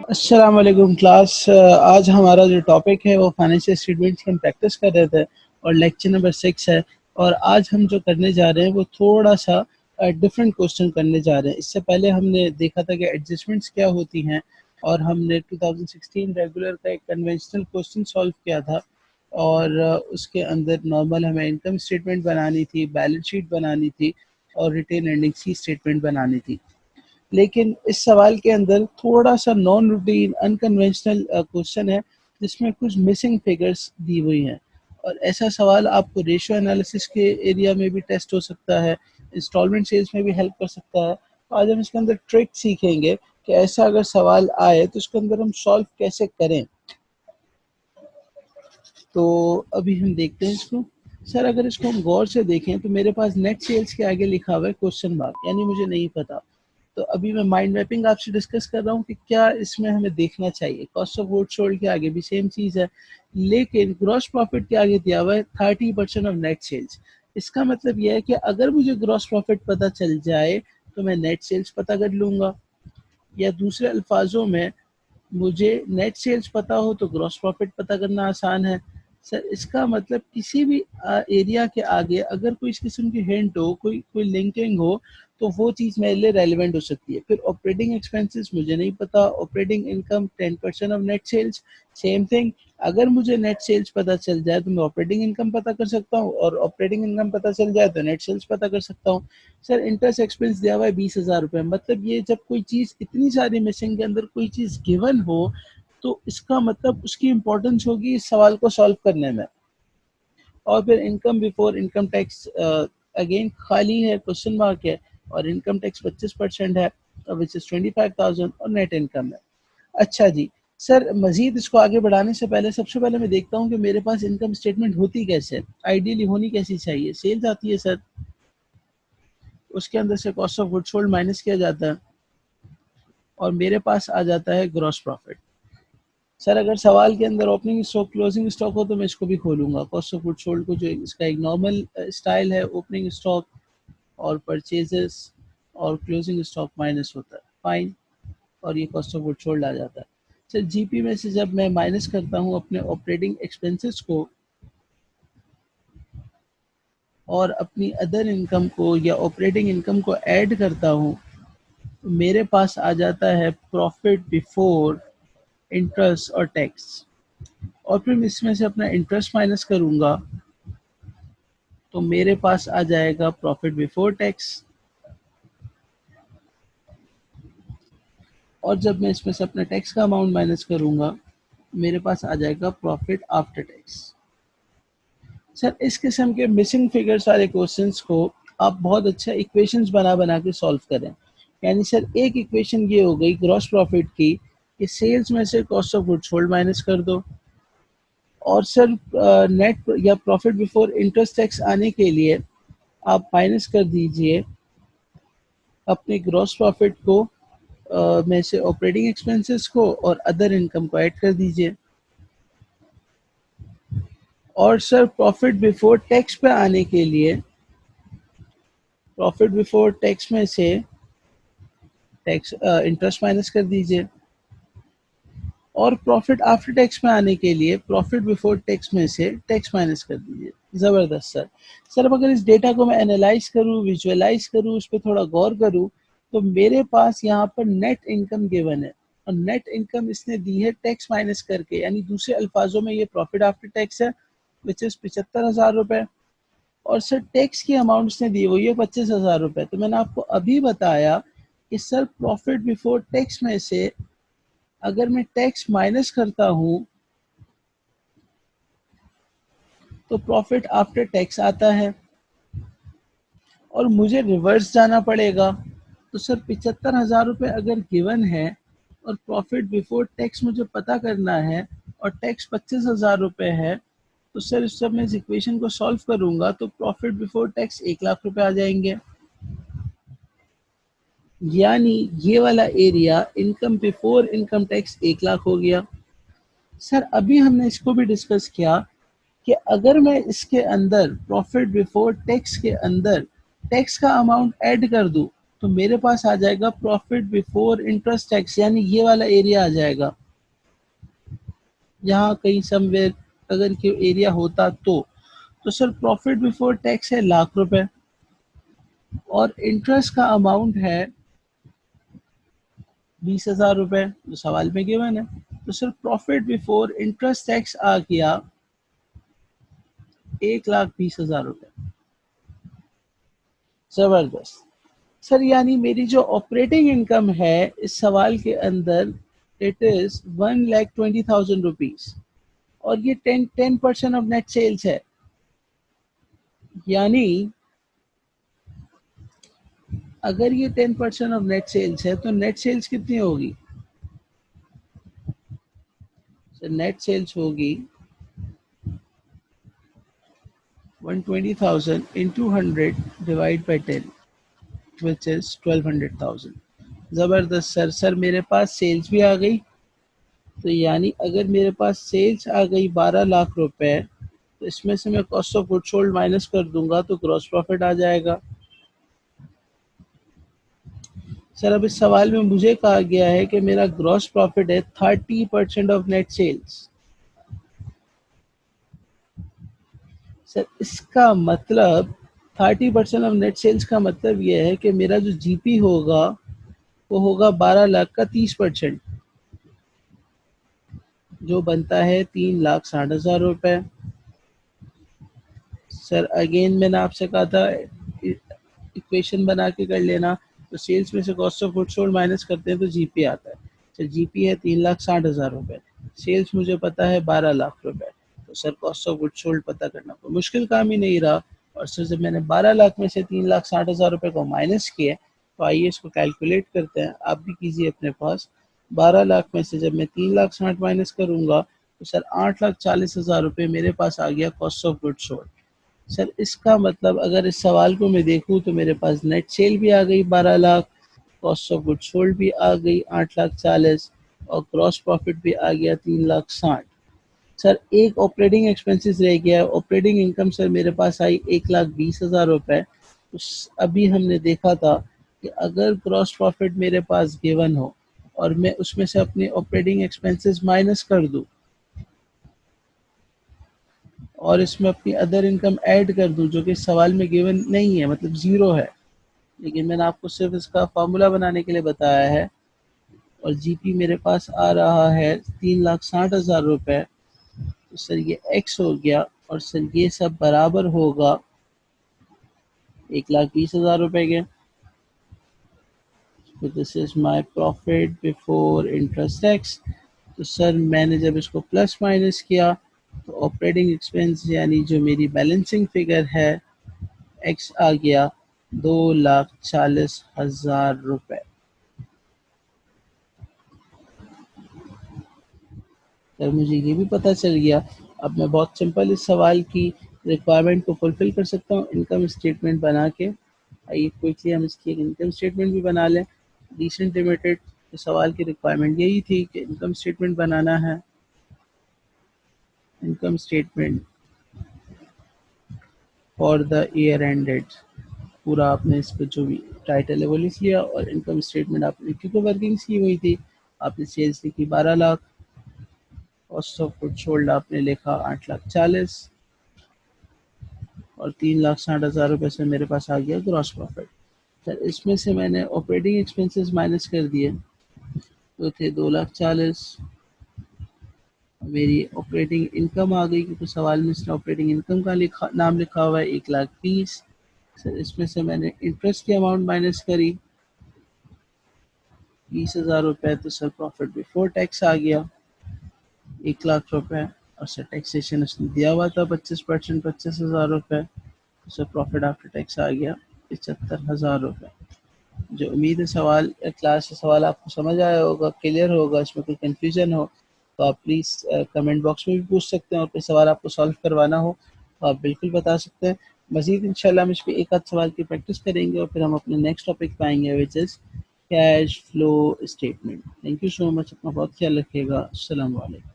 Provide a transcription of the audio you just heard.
अस्सलाम वालेकुम क्लास। आज हमारा जो टॉपिक है वो फाइनेंशियल स्टेटमेंट्स की हम प्रैक्टिस कर रहे थे और लेक्चर नंबर 6 है। और आज हम जो करने जा रहे हैं वो थोड़ा सा डिफरेंट क्वेश्चन करने जा रहे हैं। इससे पहले हमने देखा था कि एडजस्टमेंट्स क्या होती हैं और हमने 2016 रेगुलर का एक कन्वेंशनल क्वेश्चन सॉल्व किया था। और उसके अंदर नॉर्मल हमें इनकम स्टेटमेंट बनानी थी, बैलेंस शीट बनानी थी और रिटेन अर्निंग्स की स्टेटमेंट बनानी थी। लेकिन इस सवाल के अंदर थोड़ा सा नॉन रूटीन अनकन्वेंशनल क्वेश्चन है जिसमें कुछ मिसिंग फिगर्स दी हुई हैं। और ऐसा सवाल आपको रेशियो एनालिसिस के एरिया में भी टेस्ट हो सकता है, इंस्टॉलमेंट सेल्स में भी हेल्प कर सकता है। तो आज हम इसके अंदर ट्रिक सीखेंगे कि ऐसा अगर सवाल आए तो इसके अंदर हम सॉल्व कैसे करें। तो अभी हम देखते हैं इसको। सर अगर इसको हम गौर से देखें तो मेरे पास नेट सेल्स के आगे लिखा हुआ है क्वेश्चन मार्क, यानी मुझे नहीं पता। तो अभी मैं माइंड मैपिंग आपसे डिस्कस कर रहा हूँ कि क्या इसमें हमें देखना चाहिए। कॉस्ट ऑफ गुड्स सोल्ड के आगे भी सेम चीज़ है, लेकिन ग्रॉस प्रॉफिट के आगे दिया हुआ है 30% ऑफ नेट सेल्स। इसका मतलब यह है कि अगर मुझे ग्रॉस प्रॉफिट पता चल जाए तो मैं नेट सेल्स पता कर लूँगा, या दूसरे अल्फाजों में मुझे नेट सेल्स पता हो तो ग्रॉस प्रॉफिट पता करना आसान है। सर इसका मतलब किसी भी एरिया के आगे अगर कोई इस किस्म की हिंट हो, कोई कोई लिंकिंग हो, तो वो चीज़ मेरे लिए रेलिवेंट हो सकती है। फिर ऑपरेटिंग एक्सपेंसेस मुझे नहीं पता, operating income 10% of net sales, same thing. अगर मुझे नेट सेल्स पता चल जाए तो मैं ऑपरेटिंग इनकम पता कर सकता हूँ, और ऑपरेटिंग इनकम पता चल जाए तो नेट सेल्स पता कर सकता हूँ। सर इंटरेस्ट एक्सपेंस दिया हुआ है 20,000 रुपये, मतलब ये जब कोई चीज़ इतनी सारी मिसिंग के अंदर कोई चीज़ गिवन हो तो इसका मतलब उसकी इंपॉर्टेंस होगी इस सवाल को सॉल्व करने में। और फिर income before income tax again खाली है, क्वेश्चन मार्क है, और इनकम टैक्स 25% है विच इज़ 25,000, और नेट इनकम है। अच्छा जी। सर मजीद इसको आगे बढ़ाने से पहले सबसे पहले मैं देखता हूँ कि मेरे पास इनकम स्टेटमेंट होती कैसे, आइडियली होनी कैसी चाहिए। सेल्स आती है सर, उसके अंदर से cost of goods sold minus किया जाता है और मेरे पास आ जाता है ग्रॉस प्रॉफिट। सर अगर सवाल के अंदर ओपनिंग स्टॉक क्लोजिंग स्टॉक हो तो मैं इसको भी खोलूंगा। कॉस्ट ऑफ गुड सोल्ड को जो इसका एक नॉर्मल स्टाइल है, ओपनिंग स्टॉक और परचेजेस और क्लोजिंग स्टॉक माइनस होता है, फाइन। और ये कॉस्ट ऑफ गुड सोल्ड आ जाता है। सर जीपी में से जब मैं माइनस करता हूँ अपने ऑपरेटिंग एक्सपेंसेस को और अपनी अदर इनकम को या ऑपरेटिंग इनकम को ऐड करता हूँ, तो मेरे पास आ जाता है प्रॉफिट बिफोर इंटरेस्ट और टैक्स। और फिर मैं इसमें से अपना इंटरेस्ट माइनस करूंगा तो मेरे पास आ जाएगा प्रॉफिट बिफोर टैक्स। और जब मैं इसमें से अपना टैक्स का अमाउंट माइनस करूंगा मेरे पास आ जाएगा प्रॉफिट आफ्टर टैक्स। सर इस किस्म के मिसिंग फिगर्स वाले क्वेश्चंस को आप बहुत अच्छा इक्वेशंस बना बना के सॉल्व करें। यानी सर एक इक्वेशन ये हो गई ग्रॉस प्रॉफिट की कि सेल्स में से cost of goods sold minus कर दो, और सर नेट या प्रॉफिट बिफोर इंटरेस्ट टैक्स आने के लिए आप माइनस कर दीजिए अपने ग्रॉस प्रॉफिट को में से ऑपरेटिंग एक्सपेंसेस को और अदर इनकम को ऐड कर दीजिए। और सर प्रॉफिट बिफोर टैक्स पे आने के लिए प्रॉफिट बिफोर टैक्स में से टैक्स इंटरेस्ट माइनस कर दीजिए। और प्रॉफिट आफ्टर टैक्स में आने के लिए प्रॉफिट बिफोर टैक्स में से टैक्स माइनस कर दीजिए। ज़बरदस्त सर। सर अब अगर इस डेटा को मैं एनालाइज करूँ, विजुअलाइज करूँ, उस पर थोड़ा गौर करूँ, तो मेरे पास यहाँ पर नेट इनकम गिवन है और नेट इनकम इसने दी है टैक्स माइनस करके, यानी दूसरे अल्फाजों में ये प्रॉफिट आफ्टर टैक्स है विच इज़ 75,000 रुपये। और सर टैक्स की अमाउंट इसने दी हुई है 25,000 रुपये। तो मैंने आपको अभी बताया कि सर प्रॉफिट बिफोर टैक्स में से अगर मैं टैक्स माइनस करता हूँ तो प्रॉफिट आफ्टर टैक्स आता है, और मुझे रिवर्स जाना पड़ेगा। तो सर 75,000 रुपये अगर गिवन है और प्रॉफिट बिफोर टैक्स मुझे पता करना है और टैक्स 25,000 रुपये है, तो सर इस सब मैं इस इक्वेशन को सॉल्व करूंगा तो प्रॉफिट बिफोर टैक्स 1,00,000 रुपये आ जाएंगे। यानी ये वाला area income before income tax 1,00,000 हो गया। सर अभी हमने इसको भी डिस्कस किया कि अगर मैं इसके अंदर प्रॉफिट बिफोर टैक्स के अंदर टैक्स का अमाउंट ऐड कर दूं तो मेरे पास आ जाएगा प्रॉफिट बिफोर इंटरेस्ट टैक्स, यानी ये वाला एरिया आ जाएगा। यहाँ कहीं समवेयर अगर ये एरिया होता तो सर प्रॉफिट बिफोर टैक्स है ₹1,00,000 और इंटरेस्ट का अमाउंट है ₹20,000 जो सवाल में गिवन है। तो sir profit before interest tax आ गया ₹1,20,000। जबरदस्त सर, यानी मेरी जो ऑपरेटिंग इनकम है इस सवाल के अंदर इट इज ₹1,20,000 और ये 10% ऑफ नेट सेल्स है। यानी अगर ये 10% ऑफ नेट सेल्स है तो नेट सेल्स कितनी होगी? सर नेट सेल्स होगी 120,000 into 100 divide by 10 which is 1200,000। जबरदस्त सर। सर मेरे पास सेल्स भी आ गई, तो यानी अगर मेरे पास सेल्स आ गई ₹12,00,000 तो इसमें से मैं cost of goods sold minus कर दूंगा तो ग्रॉस प्रॉफिट आ जाएगा। सर अब इस सवाल में मुझे कहा गया है कि मेरा ग्रॉस प्रॉफिट है 30% ऑफ नेट सेल्स। सर इसका मतलब 30% ऑफ नेट सेल्स का मतलब यह है कि मेरा जो जीपी होगा वो होगा 12,00,000 का 30%, जो बनता है ₹3,60,000। सर अगेन मैंने आपसे कहा था इक्वेशन बना के कर लेना। तो सेल्स में से cost of goods sold minus करते हैं तो जीपी आता है। सर जीपी है ₹3,60,000, सेल्स मुझे पता है ₹12,00,000। तो sir cost of goods sold पता करना कोई मुश्किल काम ही नहीं रहा। और सर जब मैंने 12,00,000 में से ₹3,60,000 को माइनस किया तो आइए इसको कैलकुलेट करते हैं। आप भी कीजिए अपने पास। 12,00,000 में से जब मैं 3,60,000 माइनस करूंगा तो सर ₹8,40,000 मेरे पास आ गया cost of goods sold. Sir इसका मतलब अगर इस सवाल को मैं देखूं तो मेरे पास नेट सेल भी आ गई 12,00,000, कॉस्ट ऑफ गुड्स सोल्ड भी आ गई 8,40,000 और ग्रॉस प्रॉफिट भी आ गया 3,60,000। सर एक ऑपरेटिंग एक्सपेंसेस रह गया है। ऑपरेटिंग इनकम सर मेरे पास आई ₹1,20,000। अभी हमने देखा था कि अगर ग्रॉस प्रॉफिट मेरे पास गिवन हो और मैं उसमें से अपने ऑपरेटिंग एक्सपेंसेस माइनस कर दूं और इसमें अपनी अदर इनकम ऐड कर दूं जो कि सवाल में गिवन नहीं है, मतलब ज़ीरो है, लेकिन मैंने आपको सिर्फ इसका फार्मूला बनाने के लिए बताया है। और जीपी मेरे पास आ रहा है ₹3,60,000। तो सर ये एक्स हो गया और सर ये सब बराबर होगा ₹1,20,000 के। तो this is my profit before interest tax. तो सर मैंने जब इसको प्लस माइनस किया तो ऑपरेटिंग एक्सपेंस यानी जो मेरी बैलेंसिंग फिगर है एक्स आ गया ₹2,40,000। सर मुझे ये भी पता चल गया। अब मैं बहुत सिंपल इस सवाल की रिक्वायरमेंट को फुलफिल कर सकता हूँ इनकम स्टेटमेंट बना के। आइए क्विकली हम इसकी एक इनकम स्टेटमेंट भी बना लें। रिसेंट लिमिटेड के सवाल की रिक्वायरमेंट यही थी कि इनकम स्टेटमेंट बनाना है। Income statement for the year ended, पूरा आपने इस पर जो भी टाइटल है वो लिख लिया और इनकम स्टेटमेंट आपने क्योंकि वर्किंग्स की हुई थी, आपने सेल्स लिखी 12,00,000, कॉस्ट ऑफ गुड्स सोल्ड आपने लिखा 8,40,000 और ₹3,60,000 से मेरे पास आ गया ग्रॉस प्रॉफिट। सर इसमें से मैंने ऑपरेटिंग एक्सपेंसेस माइनस कर दिए तो थे 2,40,000। मेरी ऑपरेटिंग इनकम आ गई क्योंकि सवाल में इसने ऑपरेटिंग इनकम का नाम लिखा हुआ है 1,20,000। सर इसमें से मैंने इंटरेस्ट की अमाउंट माइनस करी ₹20,000। तो सर प्रॉफिट बिफोर टैक्स आ गया ₹1,00,000 और सर टैक्सेशन उसने दिया हुआ था 25%, ₹25,000। तो सर प्रॉफिट आफ्टर टैक्स आ गया ₹75,000। जो उम्मीद है सवाल क्लास से सवाल आपको समझ आया होगा, क्लियर होगा, इसमें कोई कंफ्यूजन हो तो आप प्लीज़ कमेंट बॉक्स में भी पूछ सकते हैं और कोई सवाल आपको सॉल्व करवाना हो तो आप बिल्कुल बता सकते हैं। मज़ीद इंशाल्लाह हम इस पे एक आध सवाल की प्रैक्टिस करेंगे और फिर हम अपने नेक्स्ट टॉपिक पे आएंगे which is cash flow statement. Thank you so much, अपना बहुत ख्याल रखिएगा। अस्सलाम वालेकुम।